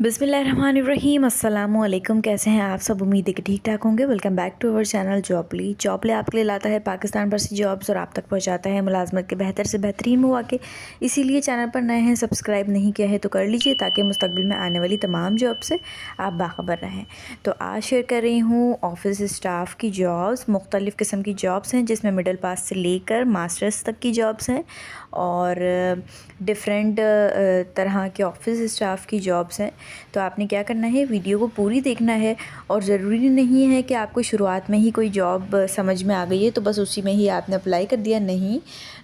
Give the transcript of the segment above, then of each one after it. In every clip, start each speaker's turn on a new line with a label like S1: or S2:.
S1: बिस्मिल्लाहिर्रहमानिर्रहीम अस्सलामुअलैकुम। कैसे हैं आप सब? उम्मीद है कि ठीक ठाक होंगे। Welcome back to our channel Jobly आपके लिए लाता है पाकिस्तान भर से जॉब्स और आप तक पहुंचाता है मुलाजमत के बेहतर से बेहतरीन मौके। इसीलिए चैनल पर नए हैं, सब्सक्राइब नहीं किया है तो कर लीजिए ताकि मुस्तकबिल में आने वाली तमाम जॉब से आप बाखबर रहें। तो आज शेयर कर रही हूँ ऑफिस स्टाफ की जॉब्स। मुख्तलिफ़ किस्म की जॉब्स हैं जिसमें मिडिल पास से लेकर मास्टर्स तक की जॉब्स हैं और डिफरेंट तरह के ऑफिस स्टाफ की जॉब्स हैं। तो आपने क्या करना है, वीडियो को पूरी देखना है और ज़रूरी नहीं है कि आपको शुरुआत में ही कोई जॉब समझ में आ गई है तो बस उसी में ही आपने अप्लाई कर दिया। नहीं,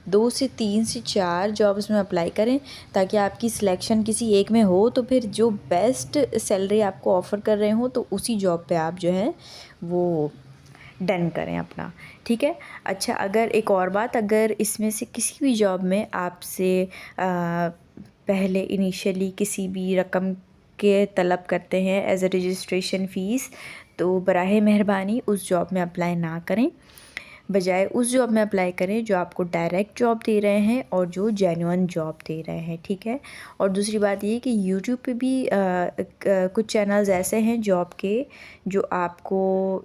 S1: 2 से 3 से 4 जॉब्स में अप्लाई करें ताकि आपकी सिलेक्शन किसी एक में हो तो फिर जो बेस्ट सैलरी आपको ऑफ़र कर रहे हो तो उसी जॉब पे आप जो है वो डन करें अपना। ठीक है। अच्छा, अगर एक और बात, अगर इसमें से किसी भी जॉब में आपसे पहले इनिशियली किसी भी रकम के तलब करते हैं एज अ रजिस्ट्रेशन फ़ीस, तो बराहे मेहरबानी उस जॉब में अप्लाई ना करें। बजाय उस जॉब में अप्लाई करें जो आपको डायरेक्ट जॉब दे रहे हैं और जो जेन्युइन जॉब दे रहे हैं। ठीक है। और दूसरी बात ये कि यूट्यूब पे भी कुछ चैनल्स ऐसे हैं जॉब के जो आपको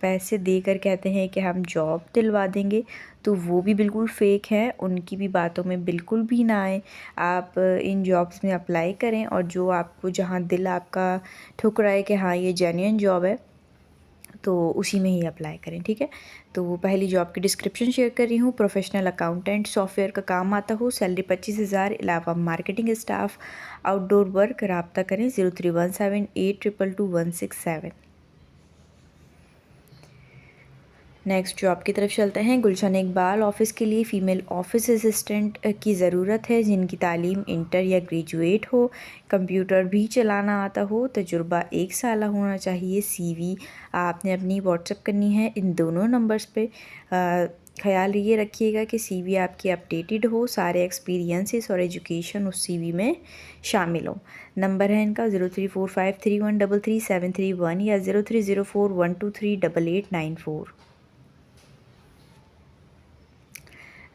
S1: पैसे देकर कहते हैं कि हम जॉब दिलवा देंगे, तो वो भी बिल्कुल फ़ेक है। उनकी भी बातों में बिल्कुल भी ना आए। आप इन जॉब्स में अप्लाई करें और जो आपको जहाँ दिल आपका ठुकराए कि हाँ ये जेन्युइन जॉब है तो उसी में ही अप्लाई करें। ठीक है। तो वो पहली जॉब की डिस्क्रिप्शन शेयर कर रही हूँ। प्रोफेशनल अकाउंटेंट सॉफ्टवेयर का काम आता हो, सैलरी 25,000, अलावा मार्केटिंग स्टाफ, आउटडोर वर्क। रब्ता करें 0317822167। नेक्स्ट जॉब की तरफ चलते हैं। गुलशन इकबाल ऑफ़िस के लिए फ़ीमेल ऑफ़िस असिस्टेंट की ज़रूरत है जिनकी तालीम इंटर या ग्रेजुएट हो, कंप्यूटर भी चलाना आता हो, तजुर्बा 1 साल होना चाहिए। सीवी आपने अपनी व्हाट्सएप करनी है इन दोनों नंबर्स पे। ख्याल ये रखिएगा कि सीवी आपकी अपडेटेड हो, सारे एक्सपीरियंसेस और एजुकेशन उस सीवी में शामिल हो। नंबर है इनका 034531333731 या 0304123889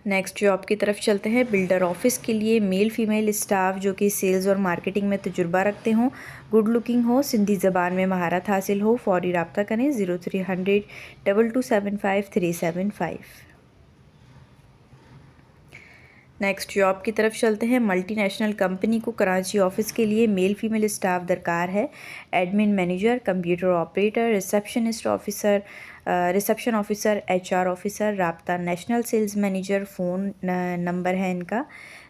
S1: नेक्स्ट जॉब की तरफ चलते हैं। बिल्डर ऑफिस के लिए मेल फीमेल स्टाफ जो कि सेल्स और मार्केटिंग में तजुर्बा रखते हों, गुड लुकिंग हो, सिंधी ज़बान में महारत हासिल हो, फौरी रब्ता करें 03002275 375। नेक्स्ट जॉब की तरफ चलते हैं। मल्टीनेशनल कंपनी को कराची ऑफिस के लिए मेल फीमेल स्टाफ दरकार है। Admin manager, computer operator, reception officer, HR officer. राब्ता national sales manager. Phone number है इनका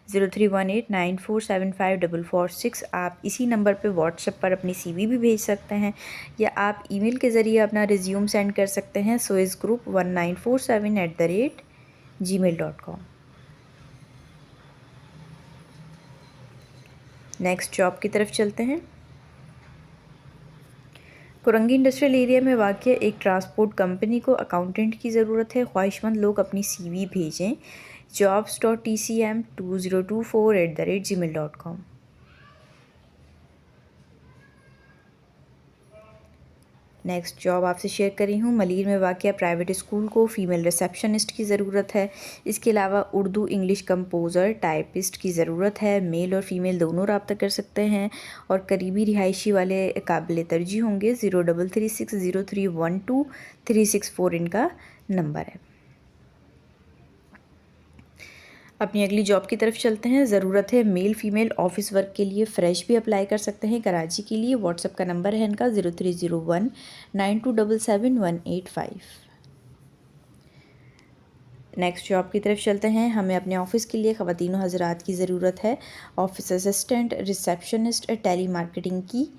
S1: 031894754446। आप इसी नंबर पे व्हाट्सएप पर अपनी सीवी भी भेज सकते हैं या आप ईमेल के ज़रिए अपना रिज्यूम सेंड कर सकते हैं soisgroup1947@gmail.com। नेक्स्ट जॉब की तरफ चलते हैं। कुरंगी इंडस्ट्रियल एरिया में वाक़या एक ट्रांसपोर्ट कंपनी को अकाउंटेंट की ज़रूरत है। ख्वाहिशमंद लोग अपनी सीवी भेजें jobs.tcm2024@gmail.com। नेक्स्ट जॉब आपसे शेयर कर रही हूँ। मलीर में वाक़या प्राइवेट स्कूल को फ़ीमेल रिसेप्शनिस्ट की ज़रूरत है। इसके अलावा उर्दू इंग्लिश कंपोज़र टाइपिस्ट की ज़रूरत है। मेल और फ़ीमेल दोनों रब्ता कर सकते हैं और करीबी रिहायशी वाले काबिल तरजीह होंगे। 03360312 इनका नंबर है। अपनी अगली जॉब की तरफ चलते हैं। ज़रूरत है मेल फीमेल ऑफिस वर्क के लिए, फ़्रेश भी अप्लाई कर सकते हैं कराची के लिए। व्हाट्सएप का नंबर है इनका 03019277 185। नेक्स्ट जॉब की तरफ चलते हैं। हमें अपने ऑफ़िस के लिए ख़वातीन व हज़रात की ज़रूरत है। Office assistant, receptionist, telemarketing की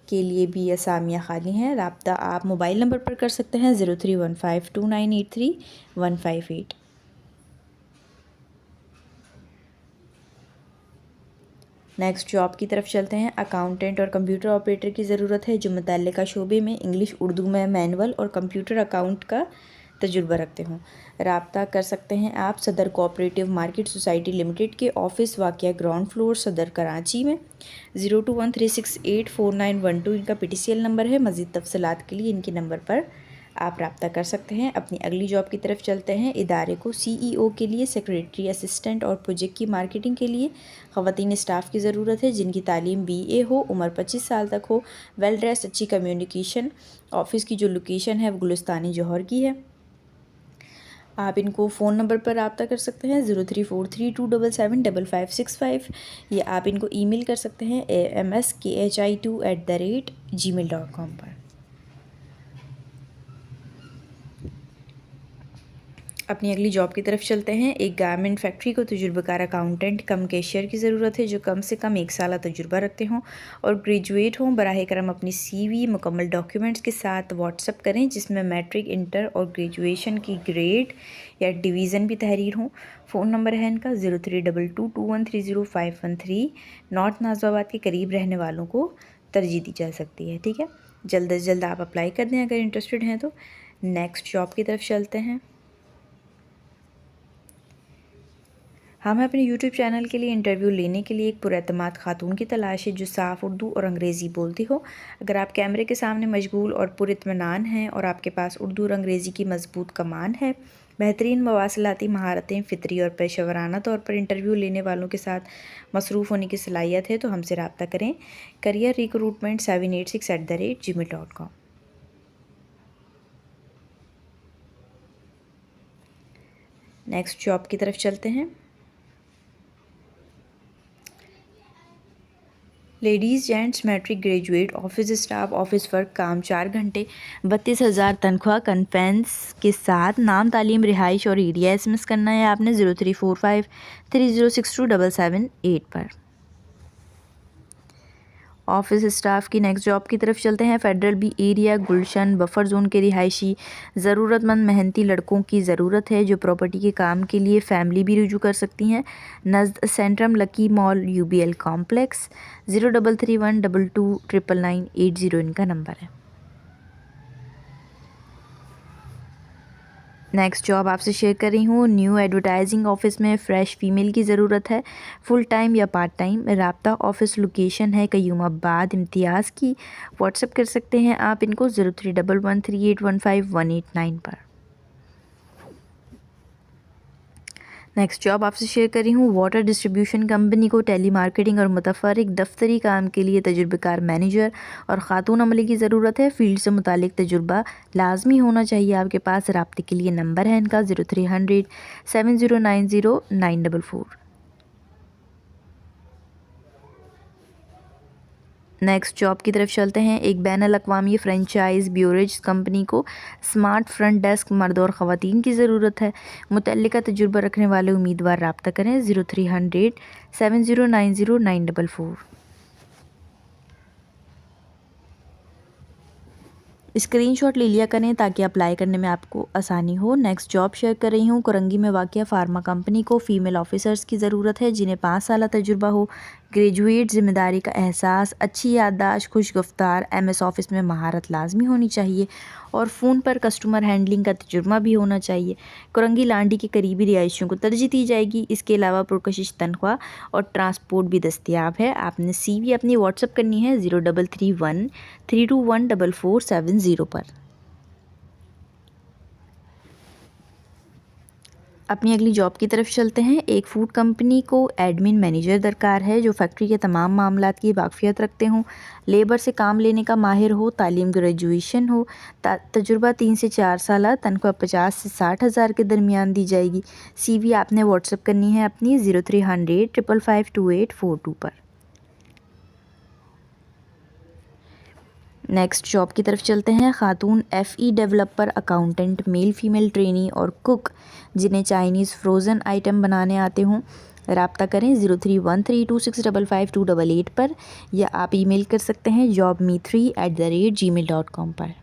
S1: के लिए भी असामियाँ खाली हैं। रब्ता आप मोबाइल नंबर पर कर सकते हैं 03152983 158। नेक्स्ट जॉब की तरफ चलते हैं। अकाउंटेंट और कंप्यूटर ऑपरेटर की ज़रूरत है जो मुतल्लिका शोबे में इंग्लिश उर्दू में मैनुअल और कंप्यूटर अकाउंट का तजुर्बा रखते हों। रब्ता कर सकते हैं आप सदर कोऑपरेटिव मार्केट सोसाइटी लिमिटेड के ऑफिस वाक़या ग्राउंड फ्लोर सदर कराची में। 0213684912 इनका PTCL नंबर है। मज़ीद तफसीलात के लिए इनके नंबर पर आप रब्ता कर सकते हैं। अपनी अगली जॉब की तरफ चलते हैं। इदारे को CEO के लिए सेक्रेटरी असिस्टेंट और प्रोजेक्ट की मार्केटिंग के लिए ख़वातीन स्टाफ की ज़रूरत है जिनकी तालीम BA हो, उम्र 25 साल तक हो, वेल ड्रेस, अच्छी कम्युनिकेशन। ऑफिस की जो लोकेशन है वो गुलिस्तानी जौहर की है। आप इनको फ़ोन नंबर पर रब्ता कर सकते हैं 0343277565, या आप इनको ईमेल कर सकते हैं amskhi2@gmail.com पर। अपनी अगली जॉब की तरफ चलते हैं। एक गारमेंट फैक्ट्री को तजुर्बेकार अकाउंटेंट कम कैशियर की ज़रूरत है जो कम से कम 1 साल तजुर्बा रखते हों और ग्रेजुएट हों। बराह करम अपनी CV मुकम्मल डॉक्यूमेंट्स के साथ व्हाट्सअप करें जिसमें मैट्रिक, इंटर और ग्रेजुएशन की ग्रेड या डिवीज़न भी तहरीर हों। फ़ोन नंबर है इनका 03222130 नॉर्थ नाज़िमाबाद के करीब रहने वालों को तरजीह दी जा सकती है। ठीक है, जल्द से जल्द आप अप्लाई कर दें अगर इंटरेस्टेड हैं तो। नेक्स्ट जॉब की तरफ चलते हैं। हमें अपने YouTube चैनल के लिए इंटरव्यू लेने के लिए एक पुरएतमाद खातून की तलाश है जो साफ़ उर्दू और अंग्रेज़ी बोलती हो। अगर आप कैमरे के सामने मशगूल और पुरित्मीनान हैं और आपके पास उर्दू और अंग्रेज़ी की मजबूत कमान है, बेहतरीन मवासलाती महारतें, फ़ितरी और पेशेवराना तौर पर इंटरव्यू लेने वालों के साथ मसरूफ़ होने की सलाहियत है तो हमसे रब्ता करें careerrecruitment786@gmail.com। नेक्स्ट जॉब की तरफ चलते हैं। Ladies gents matric graduate office staff office work काम 4 घंटे 32,000 तनख्वाह कन्फेंस के साथ नाम, तालीम, रिहाइश और एरिया SMS करना है आपने 034530627778 पर। ऑफिस स्टाफ की नेक्स्ट जॉब की तरफ चलते हैं। फेडरल बी एरिया गुलशन बफर जोन के रिहायशी ज़रूरतमंद मेहनती लड़कों की ज़रूरत है जो प्रॉपर्टी के काम के लिए फ़ैमिली भी रुजू कर सकती हैं। नज़द Centrum lucky mall UBL complex 0331229980 इनका नंबर है। नेक्स्ट जॉब आपसे शेयर कर रही हूँ। न्यू एडवर्टाइजिंग ऑफिस में फ़्रेश फ़ीमेल की ज़रूरत है, फुल टाइम या पार्ट टाइम। राब्ता ऑफिस लोकेशन है कयूमाबाद इम्तियाज़ की। व्हाट्सएप कर सकते हैं आप इनको 03113815 पर। नेक्स्ट जॉब आपसे शेयर कर रही हूँ। वाटर डिस्ट्रीब्यूशन कंपनी को टेली मार्केटिंग और मुतफरिक दफ्तरी काम के लिए तजुर्बेकार मैनेजर और ख़ातून अमले की ज़रूरत है। फील्ड से मुतालिक तजुर्बा लाजमी होना चाहिए आपके पास। राब्ते के लिए नंबर है इनका 03007090 944। नेक्स्ट जॉब की तरफ चलते हैं। एक बैनुल अक़वामी फ्रेंचाइज ब्यूरेज कंपनी को स्मार्ट फ्रंट डेस्क मर्द और ख़वातीन की ज़रूरत है। मुतल्लिका तजुर्बा रखने वाले उम्मीदवार रब्ता करें 03007090 944। स्क्रीनशॉट ले लिया करें ताकि अप्लाई करने में आपको आसानी हो। नेक्स्ट जॉब शेयर कर रही हूँ। कोरंगी में वाक़िया फार्मा कंपनी को फ़ीमेल ऑफिसर्स की ज़रूरत है जिन्हें 5 साल तजुर्बा हो, ग्रेजुएट, ज़िम्मेदारी का एहसास, अच्छी याददाश्त, खुश गुफ्तार, MS ऑफ़िस में महारत लाजमी होनी चाहिए और फ़ोन पर कस्टमर हैंडलिंग का तजुर्बा भी होना चाहिए। कोरंगी लांडी के करीबी रिहायशियों को तरजीह दी जाएगी। इसके अलावा पुरकशिश तनख्वाह और ट्रांसपोर्ट भी दस्तियाब है। आपने CV अपनी व्हाट्सअप करनी है 0331321447 पर। अपनी अगली जॉब की तरफ चलते हैं। एक फूड कंपनी को एडमिन मैनेजर दरकार है जो फैक्ट्री के तमाम मामलात की वाक़फ़ियत रखते हों, लेबर से काम लेने का माहिर हो, तालीम ग्रेजुएशन हो, तजुर्बा 3 से 4 साल, तनख्वाह 50 से 60 हज़ार के दरमियान दी जाएगी। CV आपने व्हाट्सअप करनी है अपनी 030055528842 पर। नेक्स्ट जॉब की तरफ चलते हैं। ख़ातून FE developer, accountant, male female trainee और कुक जिन्हें चाइनीज़ फ्रोज़न आइटम बनाने आते हों रब्ता करें 031326555288 पर, या आप ईमेल कर सकते हैं jobme3@gmail.com पर।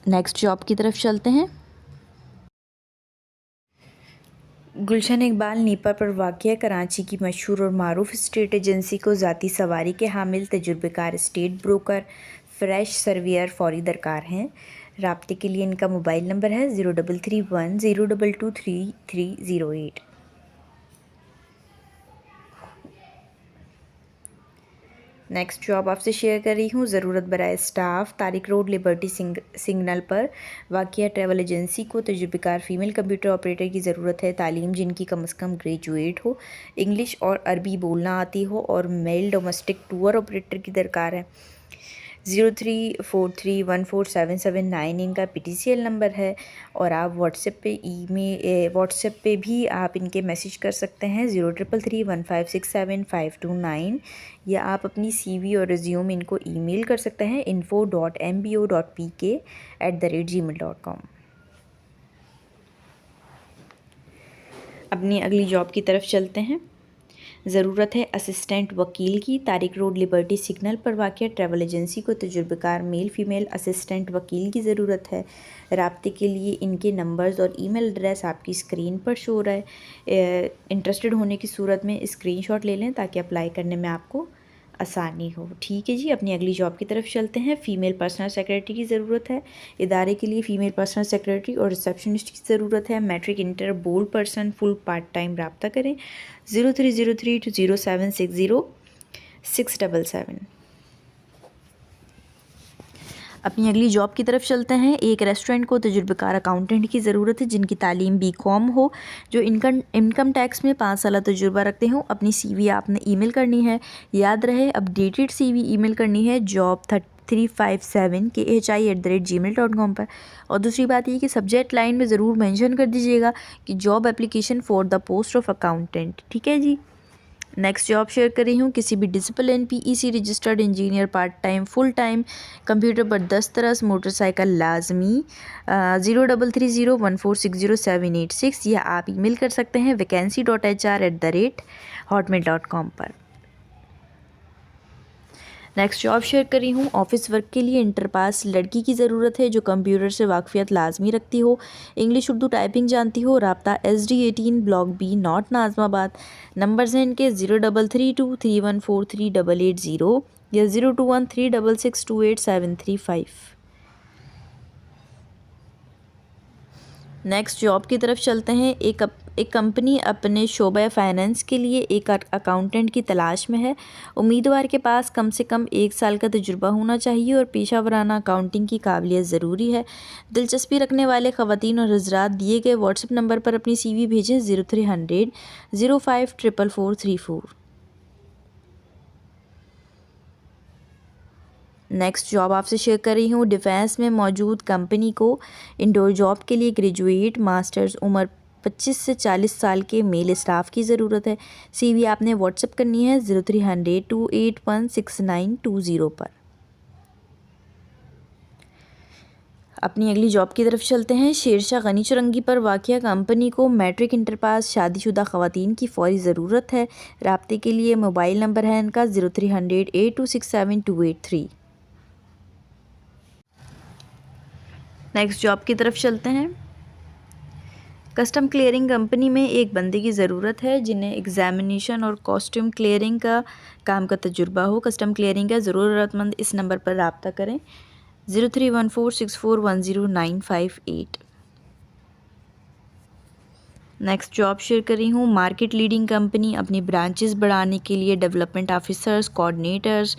S1: नेक्स्ट जॉब की तरफ चलते हैं। गुलशन इकबाल नीपा पर वाक़िया कराची की मशहूर और मारूफ स्टेट एजेंसी को ज़ाती सवारी के हामिल तजुर्बेकार स्टेट ब्रोकर फ्रेश सर्वियर फौरी दरकार हैं। राब्ते के लिए इनका मोबाइल नंबर है 0331022308। नेक्स्ट जॉब आपसे शेयर कर रही हूँ। ज़रूरत बराए staff, Tariq road, liberty signal पर वाक़िया ट्रैवल एजेंसी को तजुर्बेकार फ़ीमेल कंप्यूटर ऑपरेटर की ज़रूरत है। तालीम जिनकी कम से कम ग्रेजुएट हो, इंग्लिश और अरबी बोलना आती हो और मेल डोमेस्टिक टूर ऑपरेटर की दरकार है। 0343147779 इनका PTCL नंबर है और आप व्हाट्सएप पे भी आप इनके मैसेज कर सकते हैं 0333156759 या आप अपनी CV और रिज्यूम इनको ईमेल कर सकते हैं info.mbo.pk@gmail.com। अपनी अगली जॉब की तरफ चलते हैं। ज़रूरत है असिस्टेंट वकील की, तारिक रोड, लिबर्टी सिग्नल पर वाक़िया ट्रैवल एजेंसी को तजुर्बेकार मेल फ़ीमेल असिस्टेंट वकील की ज़रूरत है। राब्ते के लिए इनके नंबर्स और ईमेल एड्रेस आपकी स्क्रीन पर शो हो रहा है। इंटरेस्टेड होने की सूरत में स्क्रीनशॉट ले लें ताकि अप्लाई करने में आपको आसानी हो। ठीक है जी, अपनी अगली जॉब की तरफ चलते हैं। फ़ीमेल पर्सनल सेक्रेटरी की ज़रूरत है। इदारे के लिए फ़ीमेल पर्सनल सेक्रेटरी और रिसेप्शनिस्ट की ज़रूरत है। Matric inter bold person, full part time रब्ता करें 030320760677। अपनी अगली जॉब की तरफ चलते हैं। एक रेस्टोरेंट को तजुर्बेकार अकाउंटेंट की ज़रूरत है जिनकी तालीम BCom हो, जो इनकम टैक्स में 5 साल तजुर्बा रखते हो। अपनी CV आपने ईमेल करनी है, याद रहे अपडेटेड CV ईमेल करनी है job357KHI@gmail.com पर। और दूसरी बात ये कि सब्जेक्ट लाइन में ज़रूर मेंशन कर दीजिएगा कि job application for the post of accountant. ठीक है जी। नेक्स्ट जॉब शेयर कर रही हूँ। किसी भी discipline PEC registered engineer, part time, full time, computer पर दस्तरस, मोटरसाइकिल लाजमी 033014600786 या आप ईमेल कर सकते हैं vacancy.hr@hotmail.com पर। नेक्स्ट जॉब शेयर कर रही हूँ। ऑफिस वर्क के लिए इंटर पास लड़की की ज़रूरत है जो कंप्यूटर से वाकफियत लाजमी रखती हो, इंग्लिश उर्दू टाइपिंग जानती हो। राब्ता SD18 block B north Nazimabad. Numbers हैं इनके 033231438880 या 0213662873 नेक्स्ट जॉब की तरफ चलते हैं। एक कंपनी अपने शोबा फाइनेंस के लिए एक अकाउंटेंट की तलाश में है। उम्मीदवार के पास कम से कम 1 साल का तजुर्बा होना चाहिए और पेशा वराना अकाउंटिंग की काबिलियत ज़रूरी है। दिलचस्पी रखने वाले ख़वातीन और हज़रात दिए गए व्हाट्सएप नंबर पर अपनी CV भेजें 0300 054434। नेक्स्ट जॉब आपसे शेयर कर रही हूँ। डिफेंस में मौजूद कंपनी को इंडोर जॉब के लिए ग्रेजुएट, मास्टर्स, उम्र 25 से 40 साल के मेल स्टाफ की ज़रूरत है। CV आपने व्हाट्सएप करनी है 0300 2816920 पर। अपनी अगली जॉब की तरफ चलते हैं। शेरशाह गनी चुरंगी पर वाक़िया कंपनी को मैट्रिक इंटर पास शादीशुदा ख़वातीन की फ़ौरी ज़रूरत है। राब्ते के लिए मोबाइल नंबर है इनका 0300 8267 नेक्स्ट जॉब की तरफ चलते हैं। कस्टम क्लियरिंग कंपनी में एक बंदे की ज़रूरत है जिन्हें एग्जामिनेशन और कॉस्ट्यूम क्लियरिंग का काम का तजुर्बा हो। कस्टम क्लियरिंग का ज़रूरतमंद इस नंबर पर रब्ता करें 0314641095 नेक्स्ट जॉब शेयर कर रही हूँ। मार्केट लीडिंग कंपनी अपनी ब्रांचेस बढ़ाने के लिए development officers, coordinators,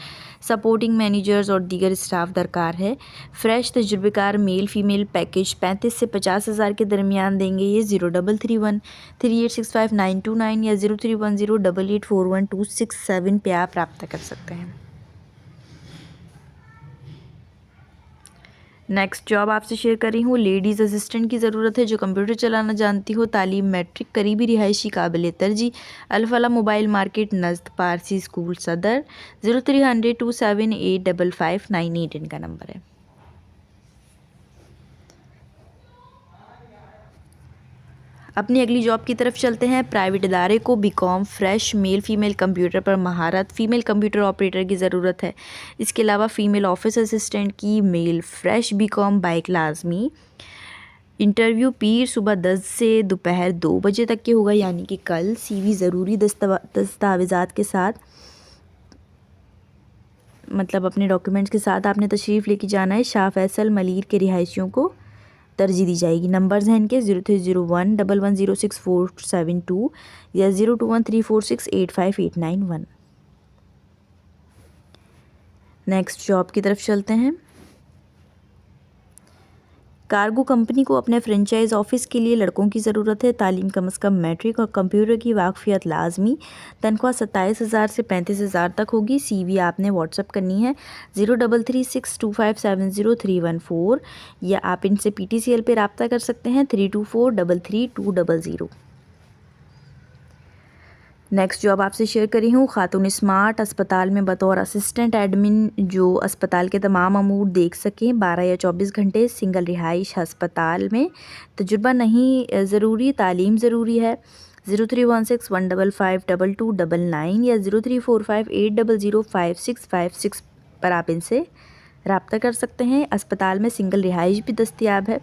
S1: supporting managers और दीगर स्टाफ दरकार है। फ्रेश तजुर्बेकार मेल फीमेल पैकेज 35 से 50,000 के दरमियान देंगे। ये 03313865 या 03108841 पे आप रब्ता कर सकते हैं। नेक्स्ट जॉब आपसे शेयर कर रही हूँ। लेडीज़ असिस्टेंट की ज़रूरत है जो कंप्यूटर चलाना जानती हो, तालीम मैट्रिक, करीबी रिहायशी काबिल तरजीह, Al Falah mobile market नज़द Parsi school सदर 0300 2785598 इनका नंबर है। अपनी अगली जॉब की तरफ चलते हैं। प्राइवेट इदारे को BCom fresh male female computer पर महारत, फीमेल कंप्यूटर ऑपरेटर की ज़रूरत है। इसके अलावा फ़ीमेल ऑफिस असिस्टेंट की मेल फ्रेश BCom बाइक लाजमी। इंटरव्यू पीर सुबह 10 से दोपहर 2 बजे तक के होगा, यानी कि कल। CV ज़रूरी दस्तावेज़ात के साथ, मतलब अपने डॉक्यूमेंट्स के साथ आपने तशरीफ़ लेके जाना है। शाह फैसल मलीर के रिहायशियों को तरजीह दी जाएगी। नंबर्स हैं इनके 0301110647 या 0213468589 1। नेक्स्ट जॉब की तरफ चलते हैं। कार्गो कंपनी को अपने फ्रेंचाइज ऑफिस के लिए लड़कों की ज़रूरत है। तालीम कम से कम मैट्रिक और कंप्यूटर की वाकफियत लाजमी। तनख्वाह 27,000 से 35,000 तक होगी। CV आपने व्हाट्सअप करनी है 03362570 या आप इनसे PTCL पे रब्ता कर सकते हैं 32433200। नेक्स्ट जॉब आपसे शेयर करी हूँ खातून स्मार्ट अस्पताल में बतौर असिस्टेंट एडमिन, जो अस्पताल के तमाम अमूर देख सकें 12 या 24 घंटे। सिंगल रिहाइश अस्पताल में। तजुर्बा नहीं ज़रूरी, तालीम ज़रूरी है। 0316155299 या 0345800565 पर आप इनसे रब्ता कर सकते हैं। अस्पताल में सिंगल रिहाइश भी दस्तयाब है।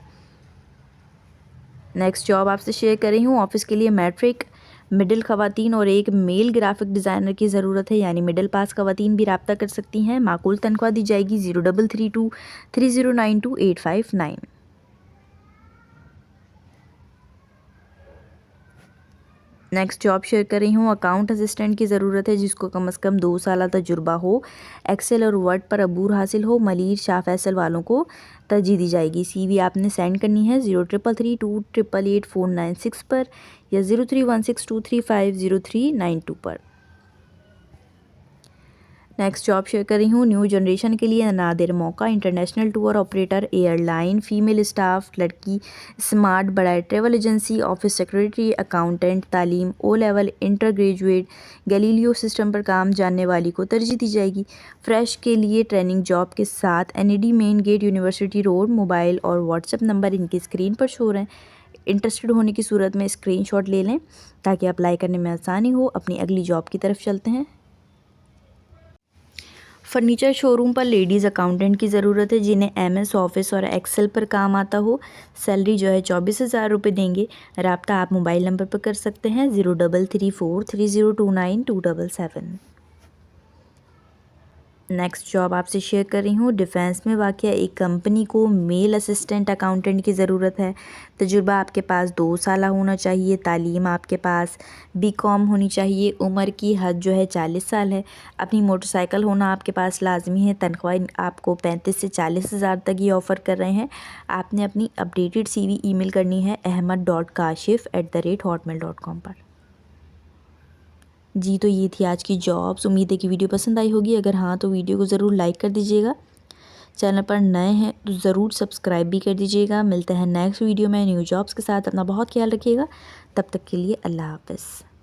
S1: नेक्स्ट जॉब आपसे शेयर कर रही हूँ। ऑफिस के लिए मैट्रिक मिडिल ख़वातीन और एक मेल ग्राफिक डिज़ाइनर की ज़रूरत है, यानी मिडिल पास ख़वातीन भी रब्ता कर सकती हैं। माकूल तनख्वाह दी जाएगी 033230928559। नेक्स्ट जॉब शेयर कर रही हूँ। अकाउंट असिस्टेंट की ज़रूरत है जिसको कम से कम 2 साल तजुर्बा हो, एक्सेल और वर्ड पर अबूर हासिल हो। मलिर शाह फैसल वालों को तरजीह दी जाएगी। CV आपने सेंड करनी है 0333288496 पर या 031623500392 पर। नेक्स्ट जॉब शेयर कर रही हूँ। न्यू जनरेशन के लिए नादिर मौका। International tour operator, airline, female staff, लड़की, स्मार्ट बड़ा travel agency, office secretary, accountant. तालीम O level, inter graduate, Galileo system पर काम जानने वाली को तरजीह दी जाएगी। फ्रेश के लिए ट्रेनिंग जॉब के साथ NED main gate university road. Mobile और व्हाट्सएप नंबर इनकी स्क्रीन पर शो हैं। इंटरेस्टेड होने की सूरत में स्क्रीनशॉट ले लें ताकि अप्लाई करने में आसानी हो। अपनी अगली जॉब की तरफ चलते हैं। फर्नीचर शोरूम पर लेडीज़ अकाउंटेंट की ज़रूरत है जिन्हें MS ऑफिस और एक्सेल पर काम आता हो। सैलरी जो है 24,000 रुपये देंगे। रब्ता आप मोबाइल नंबर पर कर सकते हैं 0334302927। नेक्स्ट जॉब आपसे शेयर कर रही हूँ। डिफेंस में वाक़या एक कंपनी को मेल असिस्टेंट अकाउंटेंट की ज़रूरत है। तजुर्बा आपके पास 2 साल होना चाहिए। तालीम आपके पास BCom होनी चाहिए। उम्र की हद जो है 40 साल है। अपनी मोटरसाइकिल होना आपके पास लाजमी है। तनख्वाह आपको 35 से 40,000 तक ही ऑफ़र कर रहे हैं। आपने अपनी अपडेटेड CV ईमेल करनी है ahmad.kashif@hotmail.com पर। जी, तो ये थी आज की जॉब्स। उम्मीद है कि वीडियो पसंद आई होगी। अगर हाँ तो वीडियो को ज़रूर लाइक कर दीजिएगा। चैनल पर नए हैं तो ज़रूर सब्सक्राइब भी कर दीजिएगा। मिलते हैं नेक्स्ट वीडियो में न्यू जॉब्स के साथ। अपना बहुत ख्याल रखिएगा। तब तक के लिए अल्लाह हाफ़िज़।